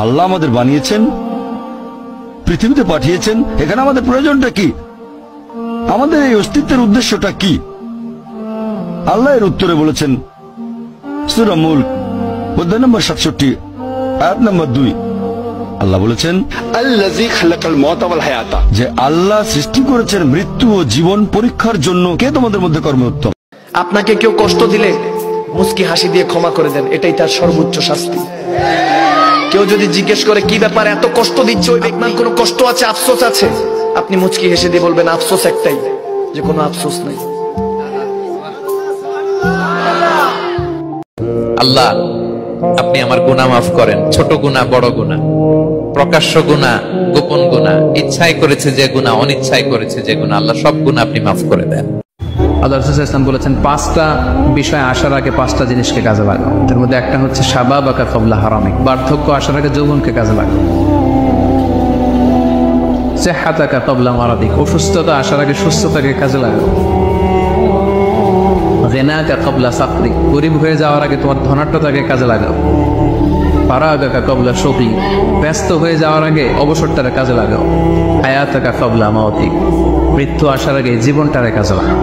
আল্লাহ আমাদের বানিয়েছেন, পৃথিবীতে পাঠিয়েছেন, এখানে আমাদের প্রয়োজনটা কি? আমাদের এই অস্তিত্বের উদ্দেশ্যটা কি? আল্লাহ এর উত্তরে বলেছেন সূরা মুলক অধ্যায় নম্বর 67 আয়াত নম্বর 2। আল্লাহ বলেছেন আল্লাযী খালাকাল মাউতা ওয়াল হায়াতা, যে আল্লাহ সৃষ্টি করেছেন মৃত্যু ও জীবন পরীক্ষার জন্য। কে তোমাদের মধ্যে কর্মোত্তম? আপনাকে কেউ কষ্ট দিলে মুস্কি হাসি দিয়ে ক্ষমা করে দেন, এটাই তার সর্বোচ্চ শাস্তি। কেউ যদি জিজ্ঞেস করে কি ব্যাপার এত কষ্ট দিচ্ছ, আপনার কোনো কষ্ট আছে, আফসোস আছে, আপনি মুচকি হেসে দিয়ে বলবেন আফসোস একটাই, যে কোনো আফসোস নাই। আল্লাহ আপনি আমার গুনাহ মাফ করেন, ছোট গুনাহ, বড় গুনাহ, প্রকাশ্য গুনাহ, গোপন গুনাহ, ইচ্ছায় করেছে যে গুনাহ, অনিচ্ছায় করেছে যে গুনাহ, আল্লাহ সব গুনাহ আপনি মাফ করে দেন। আল্লাহ রাসূল সাল্লাল্লাহু আলাইহি ওয়াসাল্লাম বলেছেন 5টা বিষয় আসার আগে 5টা জিনিসকে কাজে লাগাও। তার মধ্যে একটা হচ্ছে শাবাবাকা ক্বাবলা হারামিক, বার্ধক্য আসার আগে যৌবনকে কাজে লাগাও। সিহহাতাকা ক্বাবলা মারাদিক, অসুস্থতা আসার আগে সুস্থতাকে কাজে লাগাও। গিনাকা ক্বাবলা ফাকরিক, গরীব হয়ে যাওয়ার আগে তোমার ধনাঢ্যতাকে কাজে লাগাও। ফারাগাকা ক্বাবলা শুগলি, ব্যস্ত হয়ে যাওয়ার আগে অবসরটারে কাজে লাগাও। হায়াতাকা ক্বাবলা মাউতিক, মৃত্যু আসার আগে জীবনটারে কাজে লাগাও।